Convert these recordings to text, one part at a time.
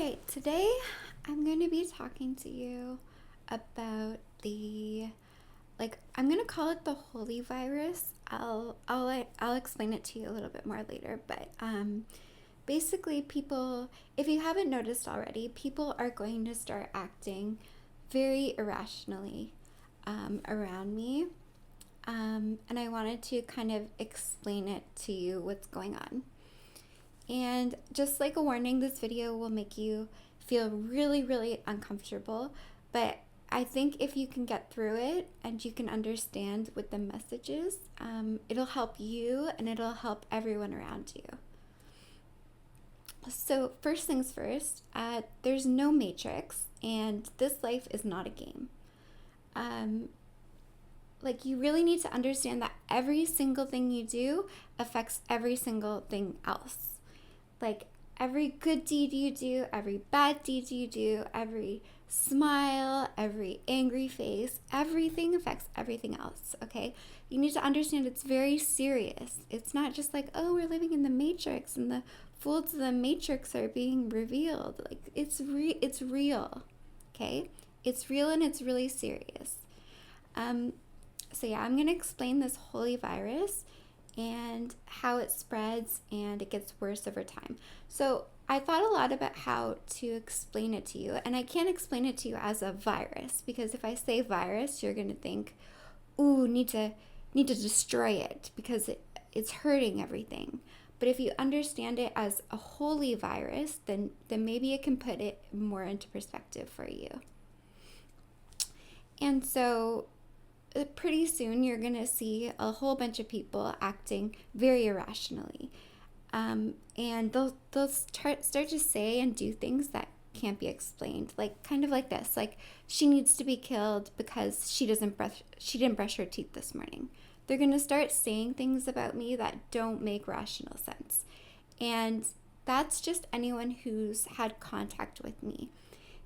right, today I'm going to be talking to you about I'm going to call it the holy virus. I'll explain it to you a little bit more later, but basically people, if you haven't noticed already, people are going to start acting very irrationally around me. And I wanted to kind of explain it to you what's going on. And just like a warning, this video will make you feel really, really uncomfortable. But I think if you can get through it and you can understand what the message is, it'll help you and it'll help everyone around you. So first things first, there's no matrix, and this life is not a game. You really need to understand that every single thing you do affects every single thing else. Like every good deed you do, every bad deed you do, every smile, every angry face, everything affects everything else, okay? You need to understand it's very serious. It's not just like, oh, we're living in the matrix and the folds of the matrix are being revealed. Like it's real, okay? It's real and it's really serious. So yeah, I'm going to explain this holy virus and how it spreads and it gets worse over time. So I thought a lot about how to explain it to you, and I can't explain it to you as a virus, because if I say virus, you're going to think, ooh, need to destroy it because it's hurting everything. But if you understand it as a holy virus, then maybe it can put it more into perspective for you. And so pretty soon you're going to see a whole bunch of people acting very irrationally. And they'll start to say and do things that can't be explained. Kind of like this. Like, she needs to be killed because she didn't brush her teeth this morning. They're going to start saying things about me that don't make rational sense. And that's just anyone who's had contact with me.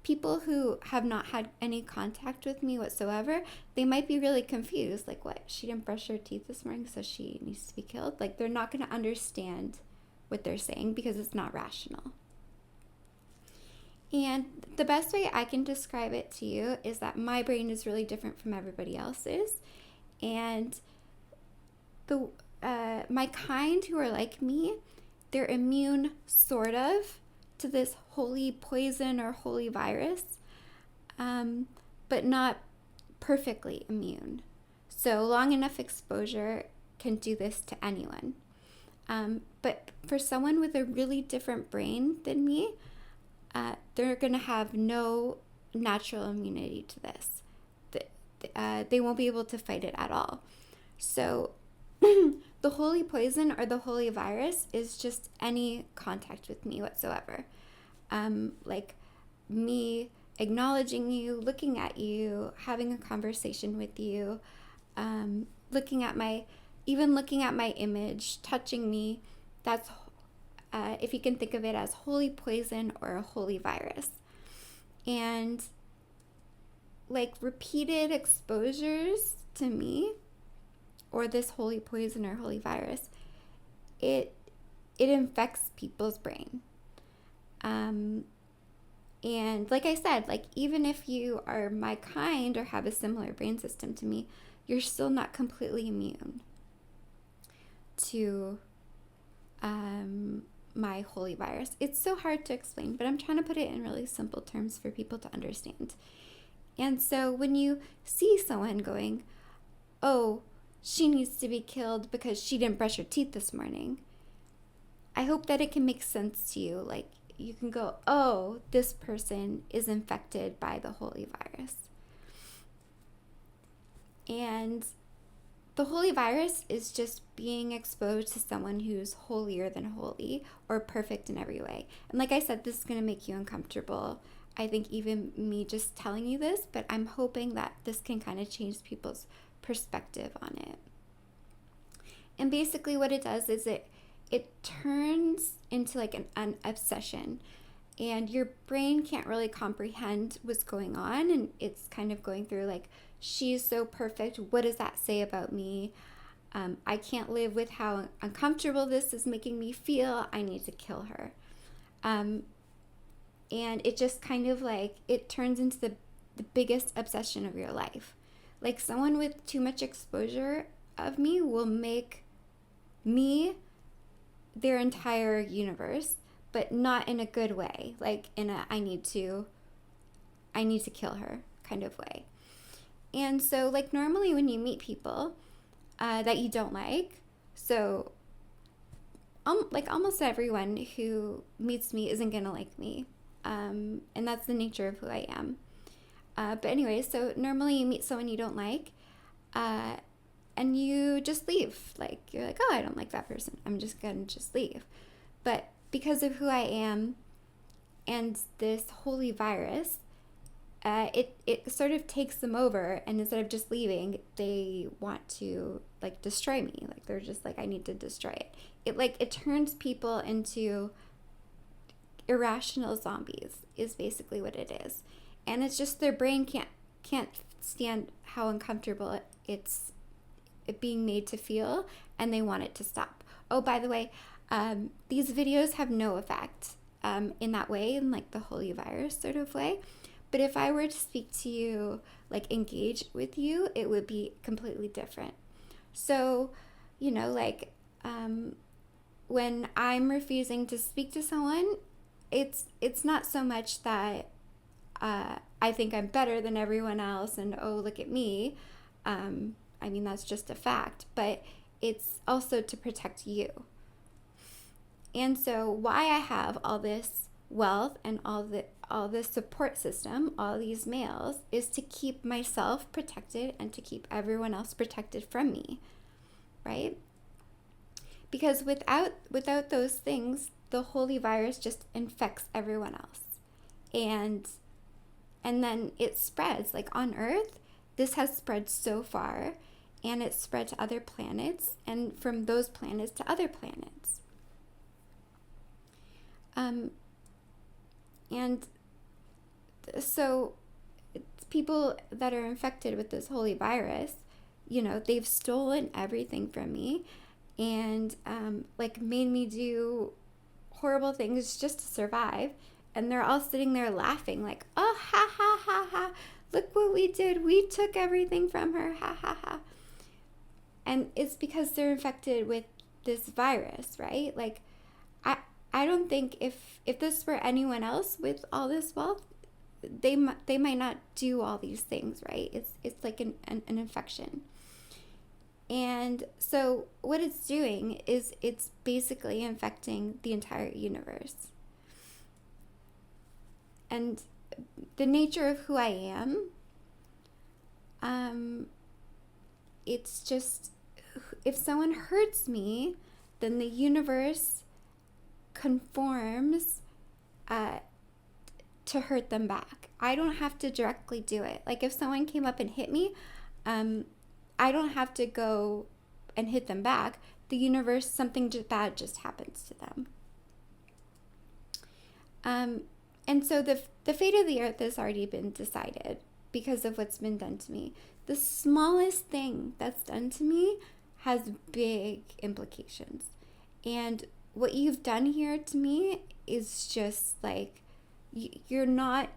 People who have not had any contact with me whatsoever, they might be really confused. Like, what? She didn't brush her teeth this morning, so she needs to be killed? Like, they're not going to understand what they're saying because it's not rational. And the best way I can describe it to you is that my brain is really different from everybody else's. And my kind who are like me, they're immune, sort of, to this holy poison or holy virus, but not perfectly immune. So long enough exposure can do this to anyone. But for someone with a really different brain than me, they're going to have no natural immunity to this. They won't be able to fight it at all. So the holy poison or the holy virus is just any contact with me whatsoever. Like me acknowledging you, looking at you, having a conversation with you, looking at my image, touching me. That's, if you can think of it as holy poison or a holy virus. And like repeated exposures to me or this holy poison or holy virus, it infects people's brain. And like I said, like even if you are my kind or have a similar brain system to me, you're still not completely immune to my holy virus. It's so hard to explain, but I'm trying to put it in really simple terms for people to understand. And so when you see someone going, oh, she needs to be killed because she didn't brush her teeth this morning, I hope that it can make sense to you. Like, you can go, oh, this person is infected by the holy virus. And the holy virus is just being exposed to someone who's holier than holy or perfect in every way. And like I said, this is going to make you uncomfortable. I think even me just telling you this, but I'm hoping that this can kind of change people's perspective on it. And basically what it does is it turns into like an obsession, and your brain can't really comprehend what's going on, and it's kind of going through like, she's so perfect, what does that say about me? I can't live with how uncomfortable this is making me feel, I need to kill her. And it just kind of like, it turns into the biggest obsession of your life. Like someone with too much exposure of me will make me their entire universe, but not in a good way, like in a I need to kill her kind of way. And so like normally when you meet people that you don't like, so like almost everyone who meets me isn't gonna like me, and that's the nature of who I am. But anyway, so normally you meet someone you don't like, and you just leave. Like you're like, oh, I don't like that person, I'm just gonna just leave. But because of who I am and this holy virus, it sort of takes them over, and instead of just leaving, they want to like destroy me. Like they're just like, I need to destroy it. It turns people into irrational zombies is basically what it is. And it's just their brain can't stand how uncomfortable it's being made to feel, and they want it to stop. Oh, by the way, these videos have no effect in that way, in like the holy virus sort of way. But if I were to speak to you, like engage with you, it would be completely different. So, like when I'm refusing to speak to someone, it's not so much that I think I'm better than everyone else and oh, look at me. I mean, that's just a fact, but it's also to protect you. And so why I have all this wealth and all this support system, all these males, is to keep myself protected and to keep everyone else protected from me, right? Because without those things, the holy virus just infects everyone else. And then it spreads. Like on Earth, this has spread so far, and it's spread to other planets, and from those planets to other planets. And so people that are infected with this holy virus, they've stolen everything from me, and like made me do horrible things just to survive. And they're all sitting there laughing like, oh, ha, ha, ha, ha. Look what we did. We took everything from her. Ha, ha, ha. And it's because they're infected with this virus, right? Like, I don't think if this were anyone else with all this wealth, they might not do all these things, right? It's like an infection. And so what it's doing is it's basically infecting the entire universe. And the nature of who I am, it's just, if someone hurts me, then the universe conforms to hurt them back. I don't have to directly do it. Like if someone came up and hit me, I don't have to go and hit them back. The universe, something bad just happens to them. And so the fate of the earth has already been decided because of what's been done to me. The smallest thing that's done to me has big implications. And what you've done here to me is just like, you're not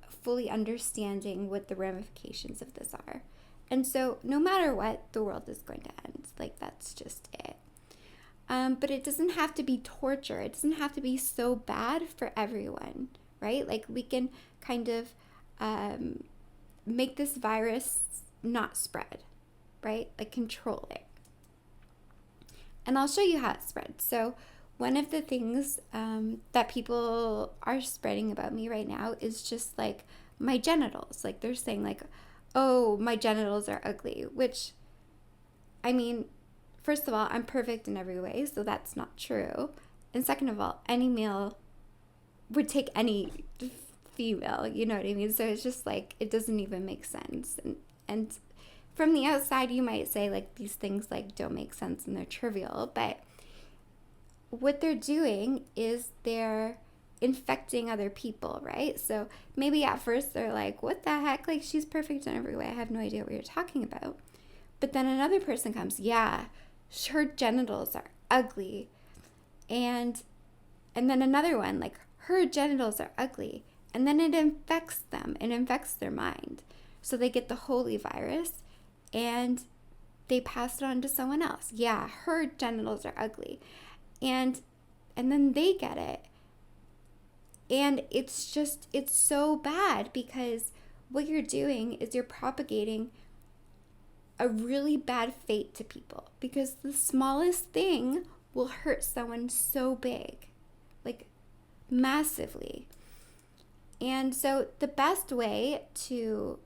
fully understanding what the ramifications of this are. And so no matter what, the world is going to end. Like that's just it. But it doesn't have to be torture. It doesn't have to be so bad for everyone, right? Like we can kind of make this virus not spread, right? Like control it. And I'll show you how it spreads. So one of the things that people are spreading about me right now is just like my genitals. Like they're saying like, oh, my genitals are ugly, which, I mean, first of all, I'm perfect in every way, so that's not true. And second of all, any male would take any female, you know what I mean? So it's just like, it doesn't even make sense. And from the outside, you might say like these things like don't make sense and they're trivial, but what they're doing is they're infecting other people, right? So maybe at first they're like, what the heck? Like she's perfect in every way. I have no idea what you're talking about. But then another person comes, yeah, her genitals are ugly. And then another one, like her genitals are ugly. And then it infects them, it infects their mind. So they get the holy virus and they pass it on to someone else. Yeah, her genitals are ugly. And then they get it. And it's so bad, because what you're doing is you're propagating a really bad fate to people, because the smallest thing will hurt someone so big, like massively. And so the best way to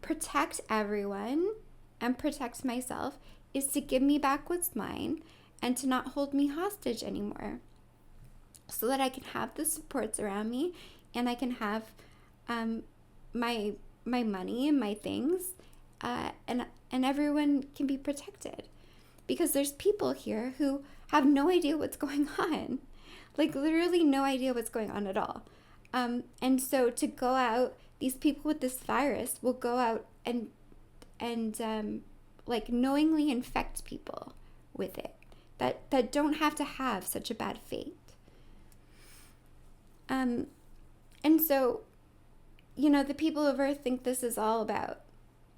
protect everyone and protect myself is to give me back what's mine and to not hold me hostage anymore, so that I can have the supports around me and I can have my money and my things, and everyone can be protected, because there's people here who have no idea what's going on, like literally no idea what's going on at all. And so to go out, these people with this virus will go out and like knowingly infect people with it that don't have to have such a bad fate. And so, the people of Earth think this is all about,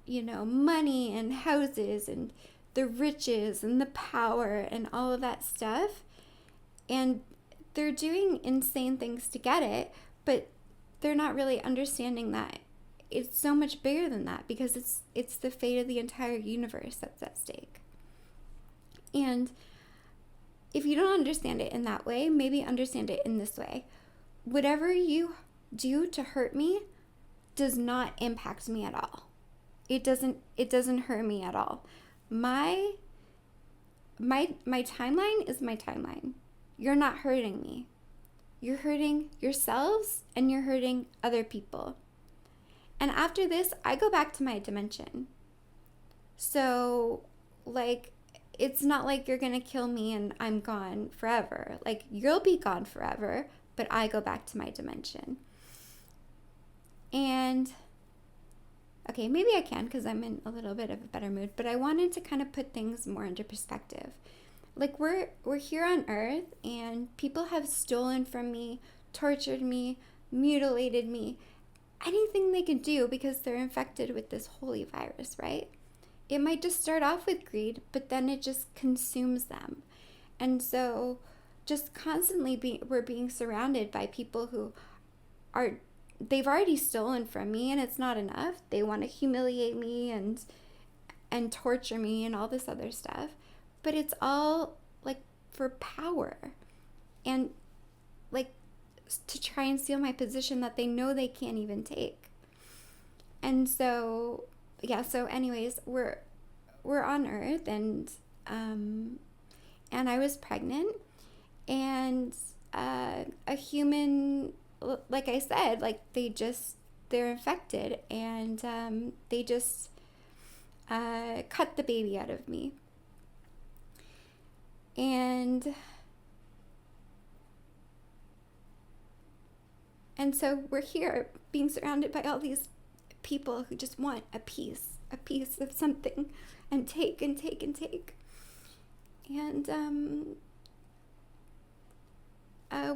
money and houses and the riches and the power and all of that stuff. And they're doing insane things to get it, but they're not really understanding that it's so much bigger than that, because it's the fate of the entire universe that's at stake. And if you don't understand it in that way, maybe understand it in this way. Whatever you do to hurt me does not impact me at all. It doesn't hurt me at all. My timeline is my timeline. You're not hurting me. You're hurting yourselves and you're hurting other people. And after this, I go back to my dimension. So, like, it's not like you're gonna kill me and I'm gone forever. Like, you'll be gone forever, but I go back to my dimension. And, okay, maybe I can, because I'm in a little bit of a better mood, but I wanted to kind of put things more into perspective. Like, we're here on Earth, and people have stolen from me, tortured me, mutilated me, anything they can do, because they're infected with this holy virus, right? It might just start off with greed, but then it just consumes them. And so just constantly we're being surrounded by people who they've already stolen from me, and it's not enough. They want to humiliate me and torture me and all this other stuff. But it's all like for power and like to try and steal my position that they know they can't even take. And so, yeah, so anyways, we're on Earth, and I was pregnant, and a human, like I said, like they're infected, and they just cut the baby out of me. And so we're here being surrounded by all these people who just want a piece of something, and take and take and take. And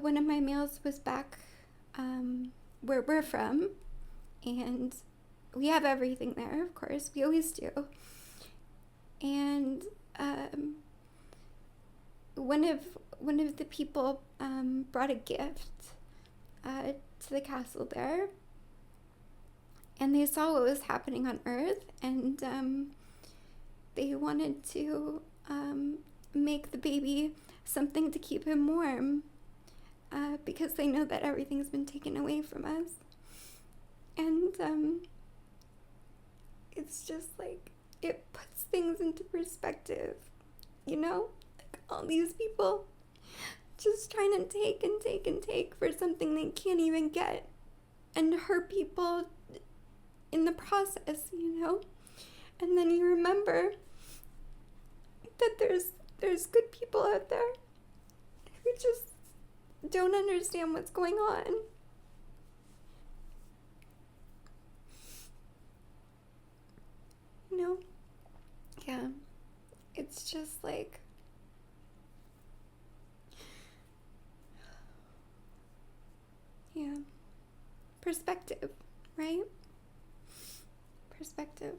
one of my males was back where we're from, and we have everything there, of course, we always do. And one of the people brought a gift to the castle there, and they saw what was happening on Earth, and they wanted to make the baby something to keep him warm, because they know that everything's been taken away from us. And it's just like, it puts things into perspective, like all these people just trying to take and take and take for something they can't even get, and hurt people in the process, and then you remember that there's good people out there who just don't understand what's going on. Yeah, it's just like, perspective, right? Perspective.